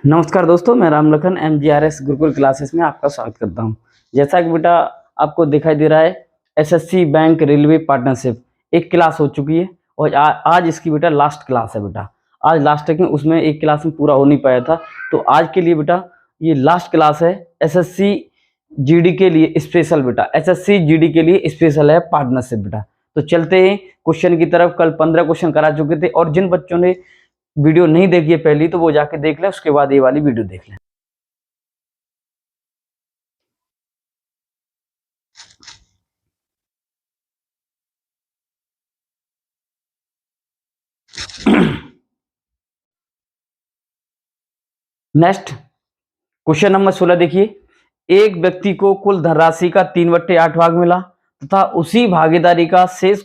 नमस्कार दोस्तों, मैं राम लखन MGRS गुरुकुल क्लासेस में आपका स्वागत करता हूं। जैसा कि बेटा आपको दिखाई दे रहा है, SSC बैंक रेलवे पार्टनरशिप एक क्लास हो चुकी है और आज इसकी बेटा लास्ट क्लास है। बेटा आज लास्ट तक में उसमें एक क्लास में पूरा हो नहीं पाया था, तो आज के लिए बेटा ये लास्ट क्लास है। SSC GD के लिए स्पेशल बेटा, SSC GD के लिए स्पेशल है पार्टनरशिप बेटा। तो चलते हैं क्वेश्चन की तरफ। कल 15 क्वेश्चन करा चुके थे और जिन बच्चों ने वीडियो नहीं देखी है पहली, तो वो जाके देख लें, उसके बाद ये वाली वीडियो देख लें। नेक्स्ट क्वेश्चन नंबर 16 देखिए। एक व्यक्ति को कुल धनराशि का 3/8 भाग मिला तथा उसी भागीदारी का शेष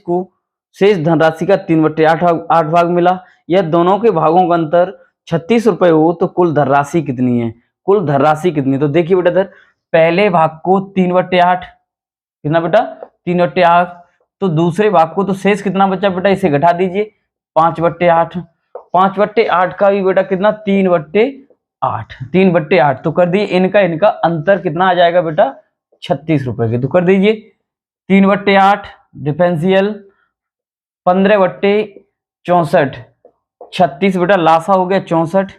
धनराशि का 3/8 भाग मिला। यह दोनों के भागों का अंतर 36 रुपए हो तो कुल धनराशि कितनी है? कुल धनराशि कितनी? तो देखिए बेटा, इधर पहले भाग को 3/8 कितना बेटा? 3/8। तो दूसरे भाग को तो शेष कितना बचा बेटा? इसे घटा दीजिए, 5/8। 5/8 का भी बेटा कितना? 3/8। 3/8 तो कर दिए। इनका अंतर कितना आ जाएगा बेटा? 36 रुपए के। तो कर दीजिए 3/8 डिफरेंशियल 15/64। 36 बेटा लासा हो गया 64।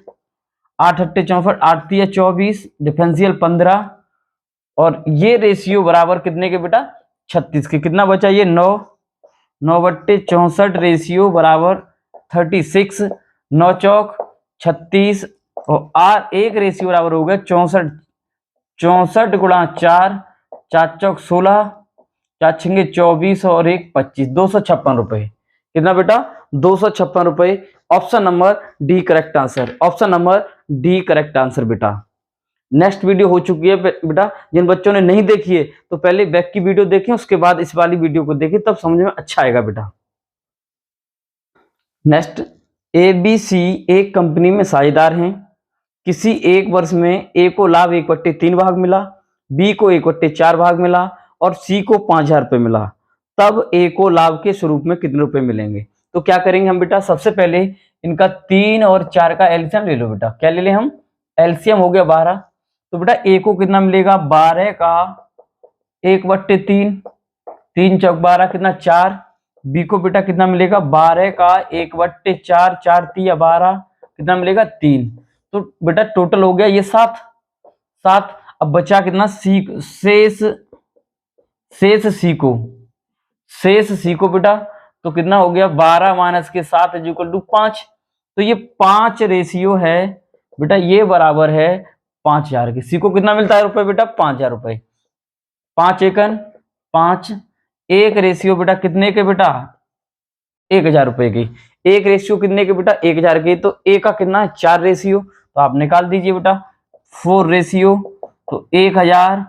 8 × 8 = 64, 8 × 3 = 24 डिफरेंशियल 15। और ये रेशियो बराबर कितने के बेटा? 36 के। कितना बचा? ये 9। 9/64 रेशियो बराबर 36। 9 चौक 36 और R1 रेशियो बराबर हो गया 64। 64 × 4, 4 चौक 16, 4 छिंगे 24 और 1 25। 256 रुपए। कितना बेटा? 256 रुपए। Option number D correct answer. Option number D correct answer बेटा। नेक्स्ट वीडियो हो चुकी है बेटा। जिन बच्चों ने नहीं देखी है तो पहले बैक की वीडियो देखें, उसके बाद इस वाली वीडियो को देखें, तब समझ में अच्छा आएगा बेटा। नेक्स्ट, ABC एक कंपनी में साझेदार हैं। किसी एक वर्ष में A को लाभ 1/3 भाग मिला, B को 1/4 भाग मिला और C को 5,000 रुपए मिला। तब A को लाभ के स्वरूप में कितने रुपए मिलेंगे? तो क्या करेंगे हम बेटा? सबसे पहले इनका 3 और 4 का एलसीएम ले लो बेटा। क्या ले लें हम? एलसीएम हो गया 12। तो बेटा A को कितना मिलेगा? 12 का 1/3, 3 चौक 12 कितना? 4। B को बेटा कितना मिलेगा? 12 का 1/4, 4 3 12 कितना मिलेगा? 3। तो बेटा टोटल हो गया ये 7। अब बचा कितना? शेष C को बेटा तो कितना हो गया? 12 - 7 = 5। तो ये 5 रेशियो है बेटा, ये बराबर है 5,000 के। C को कितना मिलता है रुपए बेटा? 5,000 रुपए। 5 एकन 5। एक रेशियो बेटा कितने के बेटा? 1,000 रुपए की। एक रेशियो कितने के बेटा? 1,000 के। तो A का कितना है? 4 रेशियो, तो आप निकाल दीजिए बेटा 4 रेशियो। तो 1,000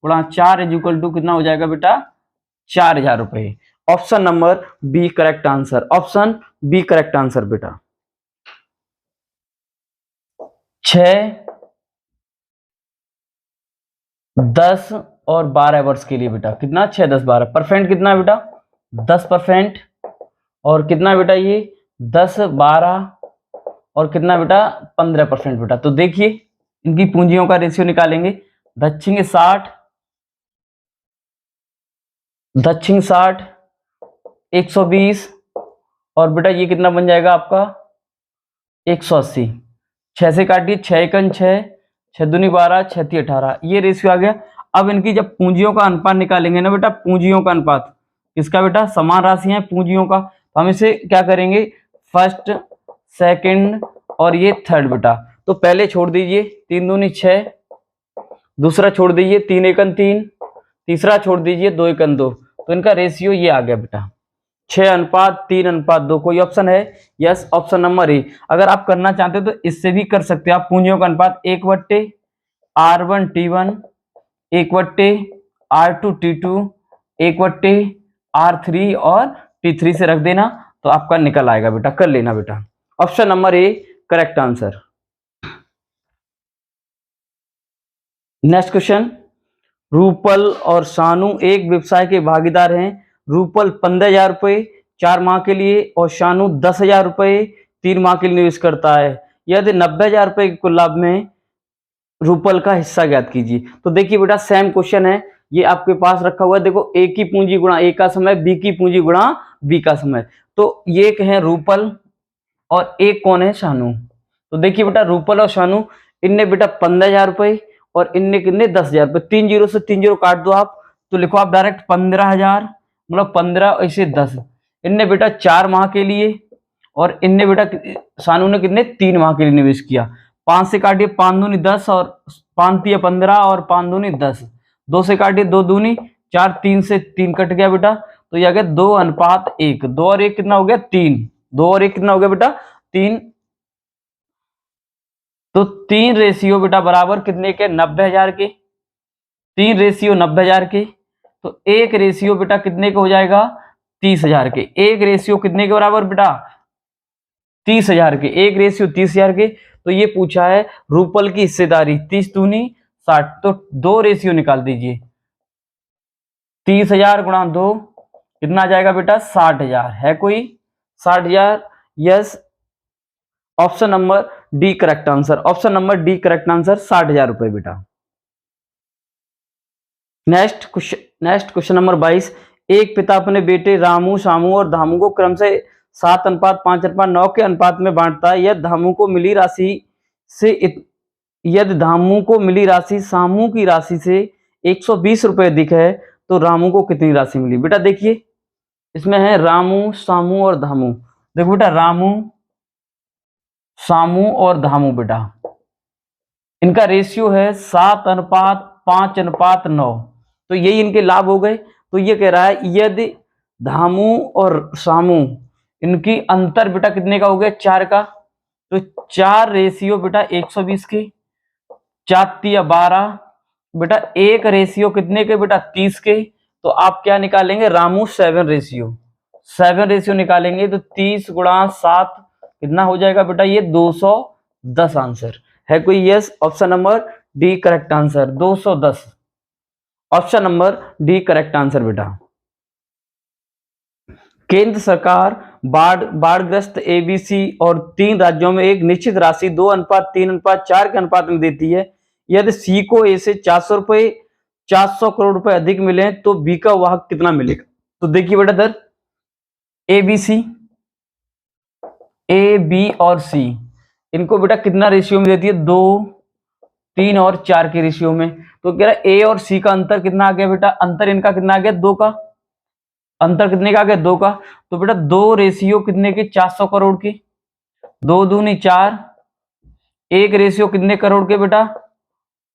× 4 = कितना हो जाएगा बेटा? 4,000 रुपए। Option number B correct answer. Option B correct answer बेटा। 6, 10 और 12 वर्ष के लिए बेटा कितना? 6, 10, 12। परसेंट कितना बेटा? 10%। और कितना बेटा? ये 10, 12 और कितना बेटा? 15% बेटा। तो देखिए इनकी पूंजियों का रेशियो निकालेंगे। दक्षिण 60, 120 और बेटा ये कितना बन जाएगा आपका? 180। 6 से काटिए, 6 एकन 6, 6 दूनी 12, 6 × 18। ये रेशियो आ गया। अब इनकी जब पूंजियों का अनुपात निकालेंगे ना बेटा, पूंजियों का अनुपात किसका बेटा? समान राशि है पूंजियों का, तो हम इसे क्या करेंगे? फर्स्ट, सेकंड और ये थर्ड बेटा। तो पहले छोड़ दीजिए 3 दूनी 6, दूसरा छोड़ दीजिए 3 एकन 3, तीसरा छोड़ दीजिए 2 एकन 2। तो इनका रेशियो ये आ गया बेटा 6:3:2। कोई ऑप्शन है? Yes, option number A. अगर आप करना चाहते हो तो इससे भी कर सकते हो आप। पूंजियों का अनुपात 1/R1T1, 1/R2T2, 1/R3 और T3 से रख देना, तो आपका निकल आएगा बेटा। कर लेना बेटा। Option number A correct answer. Next question, Rupal और शानू एक व्यवसाय के भागीदार हैं। रूपल 15,000 रुपए 4 माह के लिए और शानू 10,000 रुपए 3 माह के लिए निवेश करता है। यदि 90,000 रुपए के कुल लाभ में रूपल का हिस्सा ज्ञात कीजिए। तो देखिए बेटा सेम क्वेश्चन है, ये आपके पास रखा हुआ है। देखो ए की पूंजी गुणा ए का समय, बी की पूंजी गुणा बी का समय। तो ये एक है रूपल और एक कौन है, शानू। तो देखिए बेटा रूपल और शानू, इनने बेटा 15,000 रुपए और इनने कितने 10,000 रुपए। 3 जीरो से 3 जीरो काट दो आप, तो लिखो आप डायरेक्ट 15,000, मतलब 15 ऐसे 10। इनने बेटा 4 माह के लिए और इनने बेटा शानू ने कितने 3 माह के लिए निवेश किया। 5 से काटिए 5 दूनी 10 और 5 तिया 15 और 5 दूनी 10। 2 से काटिए 2 दूनी 4, 3 से 3 कट गया बेटा, तो ये आ गया 2:1। 2 और 1 कितना हो गया 3। 2 और 1 कितना हो गया बेटा 3। तो 3 रेशियो बेटा बराबर कितने के 90,000 के। 3 रेशियो 90,000 के, तो 1 रेशियो बेटा कितने का हो जाएगा 30,000 के। 1 रेशियो कितने के बराबर बेटा 30,000 के। 1 रेशियो 30,000 के। तो ये पूछा है रूपल की हिस्सेदारी 30 दूनी 60, तो 2 रेशियो निकाल दीजिए। 30,000 गुणा 2 कितना आ जाएगा बेटा 60,000। है कोई 60,000? Yes, option number D correct answer. Option number D correct answer 60,000 रुपए बेटा। Next question number 22। एक पिता अपने बेटे रामू, शामू और धामू को क्रम से 7:5:9 के अनुपात में बांटता है। यदि धामू को मिली राशि शामू की राशि से 120 रुपए अधिक है, तो रामू को कितनी राशि मिली? बेटा देखिए इसमें है रामू, शामू और धामू। देखो बेटा रामू, शामू और धामू बेटा इनका रेशियो है 7:5:9, तो यही इनके लाभ हो गए। तो ये कह रहा है यदि धामू और शामू इनकी अंतर बेटा कितने का हो गया 4 का, तो 4 रेशियो बेटा 120 के, 4 या 12 बेटा, 1 रेशियो कितने के बेटा 30 के। तो आप क्या निकालेंगे रामू 7 रेशियो निकालेंगे, तो 30 गुणा 7 कितना हो जाएगा बेटा ये 210 आंसर। है कोई? Yes, option number D correct answer 210। Option number D correct answer बेटा। केंद्र सरकार बाढ़ग्रस्त एबीसी और 3 राज्यों में एक निश्चित राशि 2:3:4 के अनुपात में देती है। यदि सी को ए से 400 रुपए 400 करोड़ रुपए अधिक मिले तो बी का वाहक कितना मिलेगा? तो देखिए बेटा इधर एबीसी, ए बी और सी इनको बेटा कितना रेशियो में देती है 2, 3 और 4 के रेशियो में। तो कह रहा है ए और सी का अंतर कितना आ गया बेटा, अंतर इनका कितना आ गया 2 का। अंतर कितने का आ गया 2 का। तो बेटा 2 रेशियो कितने के 400 करोड़ के, 2 दूनी 4, 1 रेशियो कितने करोड़ के बेटा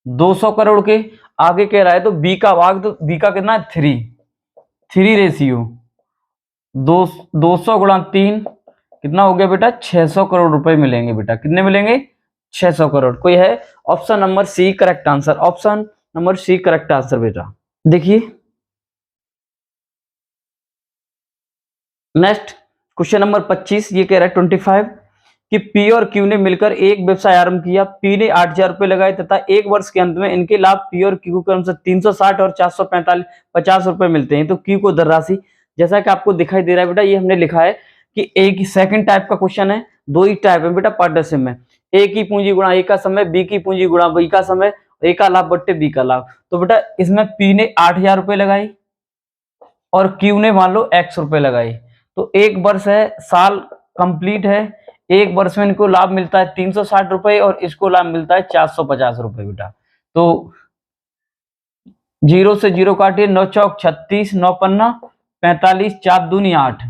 200 करोड़ के। आगे कह रहा है तो बी का भाग, तो बी का कितना 3 रेशियो 200 गुणा 3 कितना हो गया बेटा 600 करोड़ रुपए मिलेंगे बेटा। कितने मिलेंगे 600 करोड़। कोई है? Option number C correct answer. Option number C correct answer बेटा। देखिए नेक्स्ट क्वेश्चन नंबर 25। ये कह रहा है 25 कि पी और क्यू ने मिलकर एक व्यवसाय आरंभ किया। पी ने 8,000 रुपए लगाए तथा 1 वर्ष के अंत में इनके लाभ पी और क्यू क्रम से 360 और 450 रुपए मिलते हैं। तो क्यू को धन राशि, जैसा कि आपको दिखाई दे रहा है बेटा, ये हमने लिखा है कि एक ही सेकंड टाइप का क्वेश्चन है। 2 ही टाइप है बेटा पार्टनरशिप में, ए की पूंजी गुणा ए का समय, बी की पूंजी गुणा बी का समय, ए का लाभ बट्टे बी का लाभ। तो बेटा इसमें पी ने 8,000 रुपए लगाई और क्यू ने मान लो x रुपए लगाए। तो 1 वर्ष है, साल कंप्लीट है, 1 वर्ष में इनको लाभ मिलता है 360 रुपए और इसको लाभ मिलता है 450 रुपए बेटा। तो 0 से 0 काटिए, 9 चौक 36, 9 पन्ना 45, 4 दूनी 8,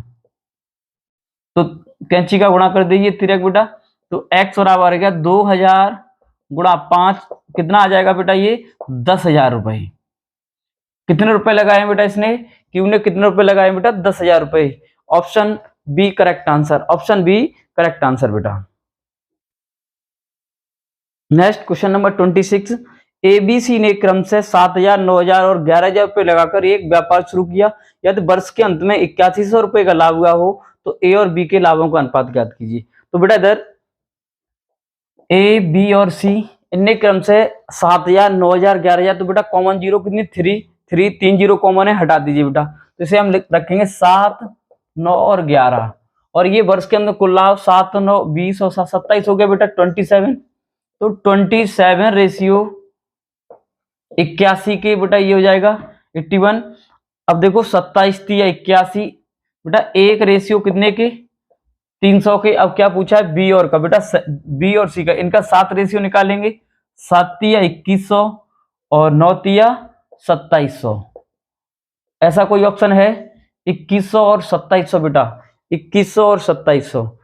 तो कैंची का गुणा कर दीजिए तिरक बेटा। तो x बराबर आ गया 2000 गुणा 5 कितना आ जाएगा बेटा ये 10,000 रुपए। कितने रुपए लगाए बेटा इसने, क्यू ने कितने रुपए लगाए बेटा 10,000 रुपए। Option B correct answer. Option B correct answer बेटा। Next question number 26। एबीसी ने क्रम से 7,000, 9,000 और 11,000 रुपए लगाकर एक व्यापार शुरू किया। यदि वर्ष के अंत में 8100 रुपए का लाभ हुआ हो तो ए और बी के लाभों का अनुपात ज्ञात कीजिए। तो बेटा इधर ए बी और सी इनने क्रम से 7,000, 9,000, 11,000, तो बेटा कॉमन जीरो कितनी 3 3 जीरो कॉमन है, हटा दीजिए बेटा। तो इसे हम रखेंगे 7, 9 और 11 और ये वर्ष के अंदर कुल लाभ 7, 9, 20 और 7, 27 हो गया बेटा 27। तो 27 रेशियो 81 के बेटा ये हो जाएगा 81। अब देखो 27 थी या 81 बेटा, एक रेशियो कितने के 300 के। अब क्या पूछा है बी और का बेटा, बी और सी का, इनका 7 रेशियो निकालेंगे। 7 या 2100 और 9 या 2700। ऐसा कोई ऑप्शन है 2100 और 2700 बेटा, 2100 और 2700।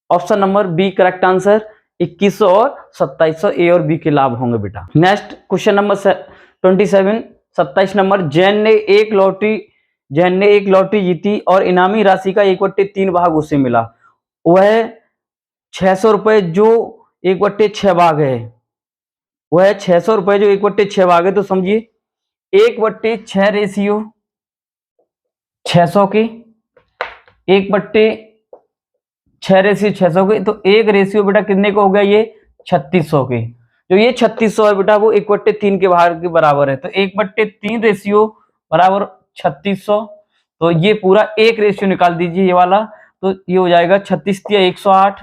Option number B correct answer, 2100 और 2700 ए और बी के लाभ होंगे बेटा। Next question number 27, 27 number. Jain ने एक लॉटरी जीती और इनामी राशि का 1/3 भाग उसे मिला। वह 600 रुपए जो 1/6 भाग है, वह 600 रुपए जो 1/6 भाग है, तो समझिए 1/6 रेशियो 600 की, 1/6 रेशियो 600 की, तो एक रेशियो बेटा कितने को हो गया ये 3600 की। जो ये 3600 है बेटा वो 1/3 के भाग के बराबर है, तो 1/3 रेशियो बराबर 3600। तो ये पूरा एक रेशियो निकाल दीजिए ये वाला, तो ये हो जाएगा 36 या 108,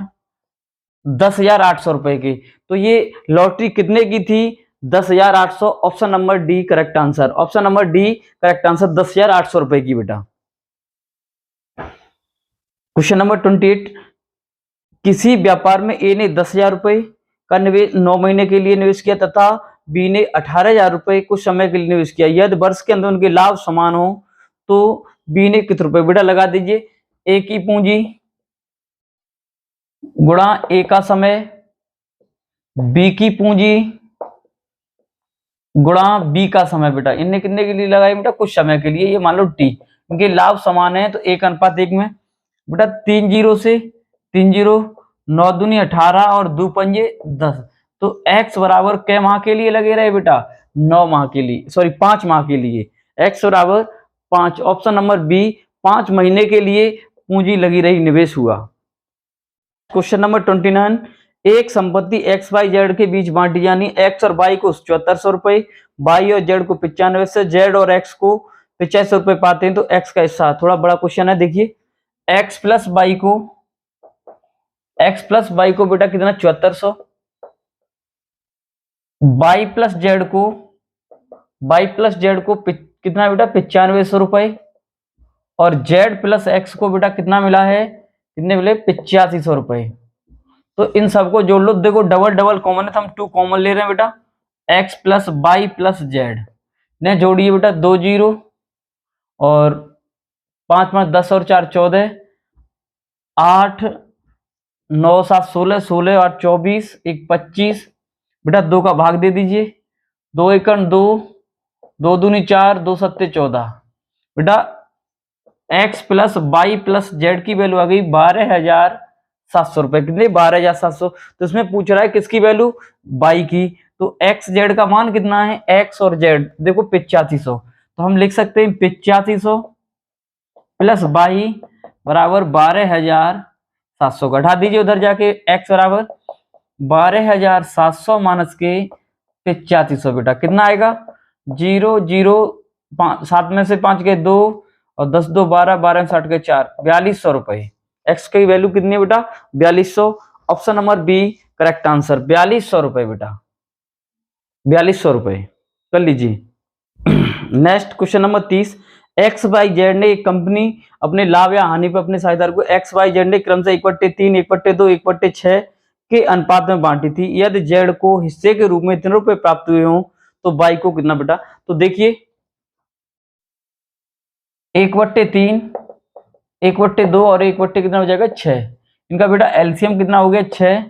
10,800 रुपए की। तो ये लॉटरी कितने की थी 10,800। Option number D correct answer, option number D correct answer 10,800 रुपए की बेटा। क्वेश्चन नंबर 28, किसी व्यापार में ए ने 10,000 रुपए का निवेश 9 महीने के लिए निवेश किया तथा बी ने 18,000 रुपए कुछ समय के लिए निवेश किया। यदि वर्ष के अंदर उनके लाभ समान हो तो बी ने कितने रुपए बेटा लगा दीजिए। ए की पूंजी गुणा ए का समय, बी की पूंजी गुणा बी का समय बेटा। इनने कितने के लिए लगाई बेटा कुछ समय के लिए, ये मान लो टी। इनके लाभ समान है तो 1:1 में बेटा 3 जीरो से 3 जीरो, 9 दूनी 18 और 2 पंजे 10। तो x बराबर कै माह के लिए लगे रहे बेटा 9 माह के लिए, सॉरी 5 माह के लिए। x बराबर 5, ऑप्शन नंबर बी 5 महीने के लिए पूंजी लगी रही, निवेश हुआ। क्वेश्चन नंबर 29, एक संपत्ति एक्स वाई जेड के बीच बांटी, यानी एक्स और वाई को 7400 रुपए, वाई और जेड को 95 से, जेड और एक्स को 85 रुपए पाते हैं, तो एक्स का हिस्सा। थोड़ा बड़ा क्वेश्चन है, देखिए एक्स प्लस वाई को बेटा कितना 7400, वाई प्लस जेड को कितना बेटा 9500 रुपए, और जेड प्लस एक्स को बेटा कितना मिला है, कितने मिले 8500 रुपए। तो इन सबको जोड़ लो, देखो डबल डबल कॉमन है तो हम 2 कॉमन ले रहे हैं बेटा, X plus Y plus Z ने जोड़िए बेटा 2 जीरो और 5 5 10 और 4 14, 8 9 7 16, 16 और 24, 1 25 बेटा 2 का भाग दे दीजिए, 2 एकड़ 2, 2 दूनी 4, 2 सत्ते 14 बेटा। X plus Y plus Z की वैल्यू आ गई 12,700 रुपए, कितने 12,700। तो इसमें पूछ रहा है किसकी वैल्यू वाई की, तो एक्स जेड का मान कितना है, एक्स और जेड देखो 8500, तो हम लिख सकते हैं 8500 प्लस वाई बराबर 12,700। घटा दीजिए उधर जाके, एक्स बराबर 12,700 माइनस के 8500 बेटा कितना आएगा 0 0 7 में से 5 गए 2 और 10 2 12, 12 में 60 के 4, 4200 रुपए। एक्स की वैल्यू कितनी है बेटा 4200, option number B correct answer 4200 रुपए बेटा, 4200 रुपए कर लीजिए। Next question number 30, X Y Z ने एक कंपनी अपने लाभ या हानि पर अपने साझेदार को एक्स वाई जेड ने क्रम से 1/3, 1/2, 1/6 के अनुपात में बांटी थी। यदि जेड को हिस्से के रूप में इतने रुपए प्राप्त हुए हों तो वाई को कितना बेटा, तो देखिए 1/3, 1/2 और 1/, कितना हो जाएगा 6। इनका बेटा एलसीएम कितना हो गया 6,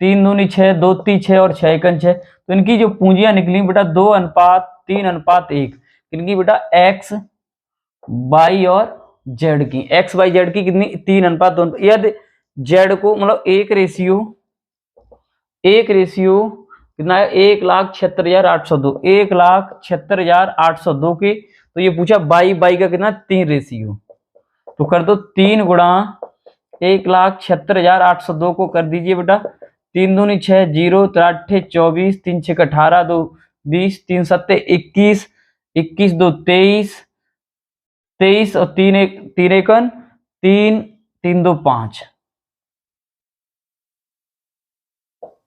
3 दूनी 6, 2 3 6 और 6 एकन 6। तो इनकी जो पूंजियां निकली बेटा 2:3:1। इनकी बेटा एक्स वाई और जेड की, एक्स वाई जेड की कितनी 3:2। यदि जेड को मतलब एक रेशियो कितना है 1,76,802, 1,76,802 की। तो ये पूछा बाई का कितना 3 रेशियो, तो कर दो 3 गुणा 1,76,802 को कर दीजिए बेटा 3 दूनी 6, 0 3 24, 3 6 18, 2 20, 3 7 21, 21 2 23, 23 और 3 1 3 एकन 3 3 2 5,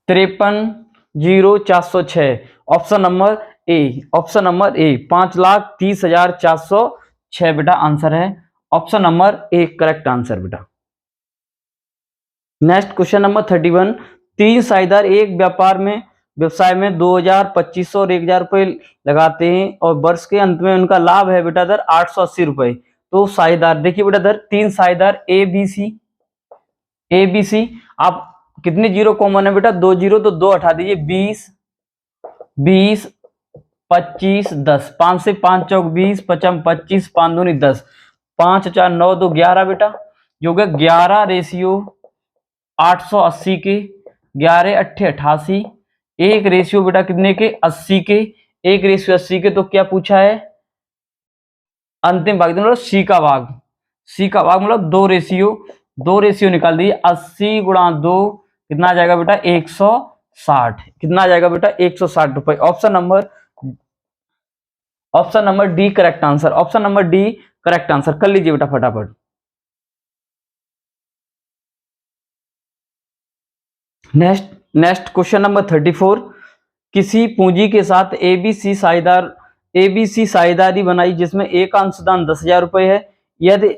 53,0406। Option number A, option number A 5,30,406 बेटा आंसर है। Option number A correct answer बेटा। नेक्स्ट क्वेश्चन नंबर 31, तीन साझेदार एक व्यापार में व्यवसाय में 2,000, 2,500 और 1,000 रुपए लगाते हैं और वर्ष के अंत में उनका लाभ है बेटा दर 880 रुपए। तो साझेदार देखिए बेटा दर, तीन साझेदार ए बी सी, आप कितने जीरो कॉमन है बेटा, 2 जीरो, तो 2 हटा दीजिए, 20 20 25 10, 5 से 5 चौक 20, 5 25, 5 दूनी 10, 5 4 9 2 11 बेटा, जो हो गया 11 रेशियो 880 के, 11 अट्ठे 88, एक रेशियो बेटा कितने के, 80 के, एक रेशियो 80 के। तो क्या पूछा है, अंतिम भाग मतलब सी का भाग, सी का भाग मतलब दो रेशियो निकाल दीजिए, 80 गुणा 2 कितना आ जाएगा बेटा, 160, कितना आ जाएगा बेटा, 160 रुपए। Option number D correct answer, option number D correct answer कर लीजिए बेटा फटाफट। नेक्स्ट क्वेश्चन नंबर 34, किसी पूंजी के साथ एबीसी साझेदारी बनाई जिसमें ए का अंशदान 10,000 रुपए है। यदि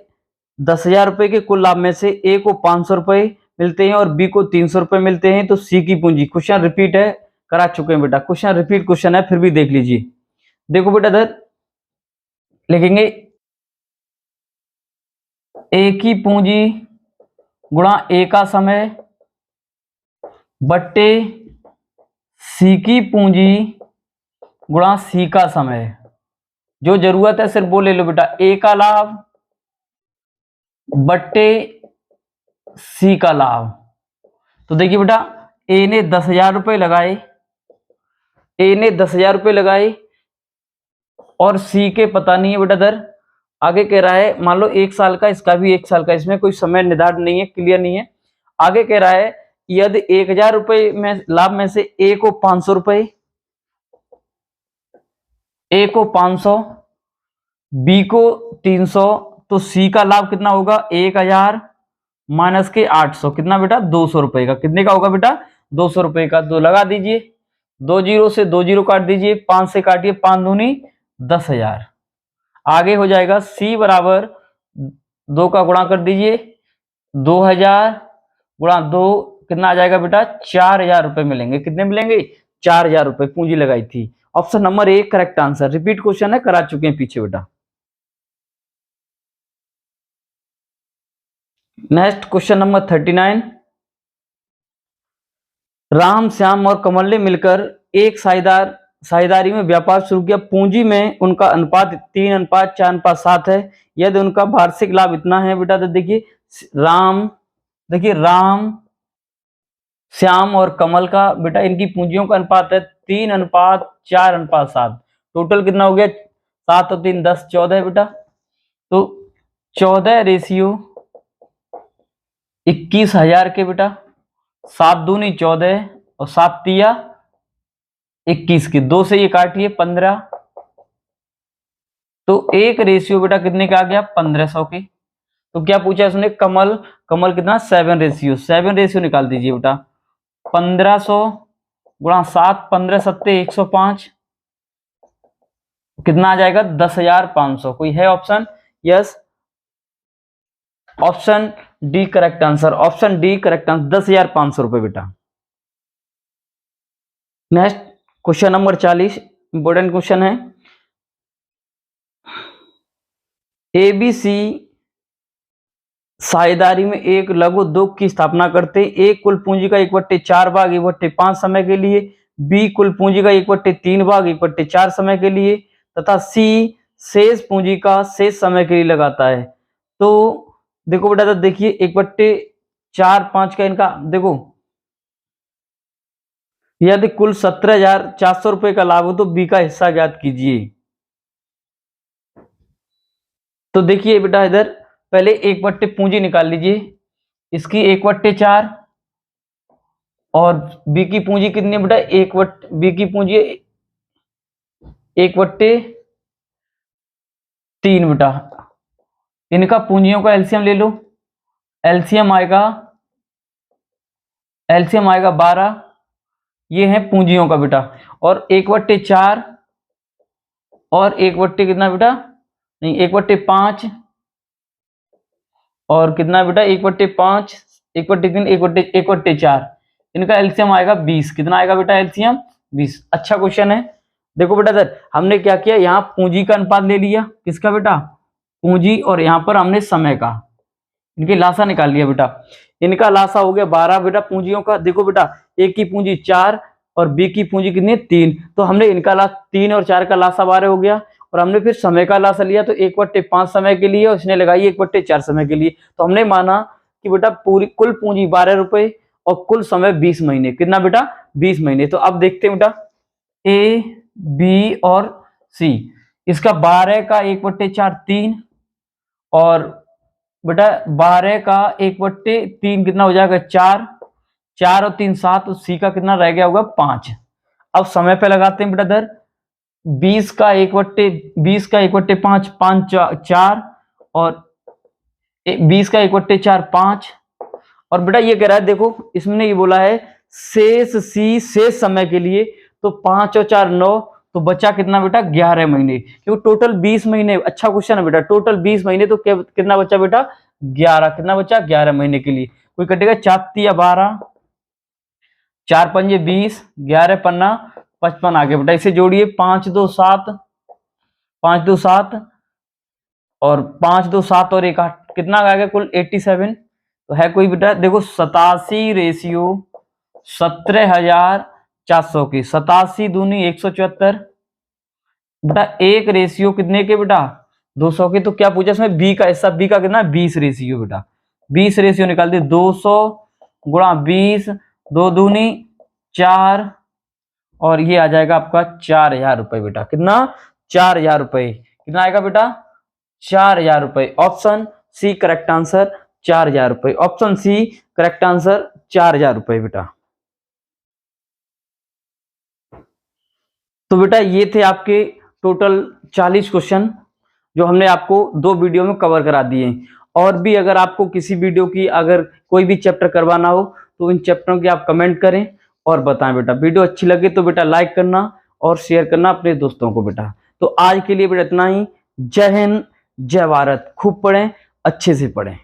10,000 रुपए के कुल लाभ में से ए को 500 रुपए मिलते हैं और बी को 300 रुपए मिलते हैं तो सी की पूंजी, क्वेश्चन रिपीट है, करा चुके हैं बेटा, क्वेश्चन रिपीट क्वेश्चन है, फिर भी देख लीजिए। देखो बेटा इधर लिखेंगे ए की पूंजी गुणा ए का समय बट्टे सी की पूंजी गुणा सी का समय। जो जरूरत है सिर्फ वो ले लो बेटा, ए का लाभ बट्टे सी का लाभ। तो देखिए बेटा, ए ने 10,000 रुपए लगाए, और सी के पता नहीं है बेटा दर। आगे कह रहा है मान लो 1 साल का, इसका भी 1 साल का, इसमें कोई समय निर्धारित नहीं है, क्लियर नहीं है। आगे कह रहा है यदि 1,000 रुपए में लाभ में से ए को 500 रुपए, ए को 500, बी को 300, तो सी का लाभ कितना होगा, 1,000 माइनस के 800, कितना बेटा, 200 रुपए का। कितने का होगा बेटा, 200 रुपए का। तो लगा दीजिए, 2 जीरो से 2 जीरो काट दीजिए, 5 से काटिए, 5 दूनी 10,000। आगे हो जाएगा सी बराबर 2 का गुणा कर दीजिए, 2,000 गुणा 2 कितना आ जाएगा बेटा, 4,000 रुपए मिलेंगे। कितने मिलेंगे, 4,000 रुपए पूंजी लगाई थी। Option number A correct answer. Repeat question है, करा चुके हैं पीछे बेटा। Next question number 39, Ram, Shyam और कमल ने मिलकर एक साझेदारी में व्यापार शुरू किया। पूंजी में उनका अनुपात 3:4:7 है। यदि उनका वार्षिक लाभ इतना है बेटा, तो देखिए राम, श्याम और कमल का बेटा इनकी पूंजियों का अनुपात है 3:4:7। टोटल कितना हो गया, 7 और 3 10, 14 बेटा। तो 14 रेशियो 21,000 के बेटा, 7 दूनी 14 और 7 तिया 21 की, 2 से ये काटिए 15, तो एक रेशियो बेटा कितने का आ गया, 1500 की। तो क्या पूछा इसने, कमल कितना, 7 रेशियो निकाल दीजिए बेटा, 1500 गुणा 7, 15 सत्ते 105, कितना आ जाएगा, 10,500। कोई है option, yes, option D correct answer, option D correct answer, 10,500 रुपए बेटा। Next question number 40, important question है। एबीसी साझेदारी में एक लघु उद्योग की स्थापना करते, एक कुल पूंजी का 1/4 भाग 1/5 समय के लिए, बी कुल पूंजी का 1/3 भाग 1/4 समय के लिए, तथा सी शेष पूंजी का शेष समय के लिए लगाता है। तो देखो बेटा, तो देखिए 1/4 का इनका देखो, यदि कुल 17,400 रुपए का लाभ हो तो बी का हिस्सा ज्ञात कीजिए। तो देखिए बेटा, इधर पहले 1/, पूंजी निकाल लीजिए, इसकी 1/4 और बी की पूंजी कितनी बेटा, बी की पूंजी 1/3 बेटा। इनका पूंजियों का एलसीएम ले लो, एलसीएम आएगा 12, ये है पूंजियों का बेटा, और 1/4 और 1/, कितना बेटा, नहीं 1/5 और कितना बेटा 1/5, 1/3, 1/4, इनका एलसीएम आएगा 20। कितना आएगा बेटा एलसीएम 20। अच्छा क्वेश्चन है। देखो बेटा सर हमने क्या किया, यहाँ पूंजी का अनुपात ले लिया, किसका बेटा, पूंजी, और यहाँ पर हमने समय का, इनके लासा निकाल लिया बेटा। इनका लासा हो गया 12 बेटा पूंजियों का। देखो बेटा ए की पूंजी 4 और बी की पूंजी कितनी है 3, तो हमने इनका लासा 3 और 4 का लासा 12 हो गया, और हमने फिर समय का लासा लिया तो 1/5 समय के लिए और इसने लगाई 1/4 समय के लिए। तो हमने माना कि बेटा पूरी कुल पूंजी 12 रुपए और कुल समय 20 महीने। कितना बेटा 20 महीने। तो अब देखते हैं बेटा ए बी और सी, इसका 12 का 1/4 3, और बेटा 12 का 1/3 कितना हो जाएगा 4, 4 और 3 7, तो सी का कितना रह गया होगा 5। अब समय पे लगाते हैं बेटा दर, 20 का 1/5, 5 4, और 20 का 1/4 5, और बेटा ये कह रहा है, देखो इसमें ये बोला है शेष सी शेष समय के लिए, तो 5 और 4 9, तो बचा कितना बेटा 11 महीने, क्योंकि टोटल 20 महीने। अच्छा क्वेश्चन है बेटा, टोटल 20 महीने, तो कितना बचा बेटा 11, कितना बचा 11 महीने के लिए। कोई कटेगा 4 या 12, 4 पंजे 20, 11 पन्ना 55 आ गया बेटा। इसे जोड़िए 5 2 7, 5 2 7 और 5 2 7 और 1 8, कितना आ गया कुल 87। तो है कोई बेटा, देखो 87 रेशियो 17,400 की, 87 दूनी 174 बेटा, एक रेशियो कितने के बेटा 200 के। तो क्या पूछा इसमें बी का हिस्सा, बी का कितना 20 रेशियो बेटा, 20 रेशियो निकाल दी, 200 गुणा 20, 2 दूनी 4, और ये आ जाएगा आपका 4,000 रुपए बेटा। कितना 4,000 रुपए, कितना आएगा बेटा 4,000 रुपए। ऑप्शन सी करेक्ट आंसर 4,000 रुपए। ऑप्शन सी करेक्ट आंसर 4,000 रुपए बेटा। तो बेटा ये थे आपके टोटल 40 क्वेश्चन जो हमने आपको 2 वीडियो में कवर करा दिए। और भी अगर आपको किसी वीडियो की अगर कोई भी चैप्टर करवाना हो तो इन चैप्टरों की आप कमेंट करें और बताएं बेटा। वीडियो अच्छी लगे तो बेटा लाइक करना और शेयर करना अपने दोस्तों को बेटा। तो आज के लिए बेटा इतना ही। जय हिंद, जय भारत। खूब पढ़ें, अच्छे से पढ़ें।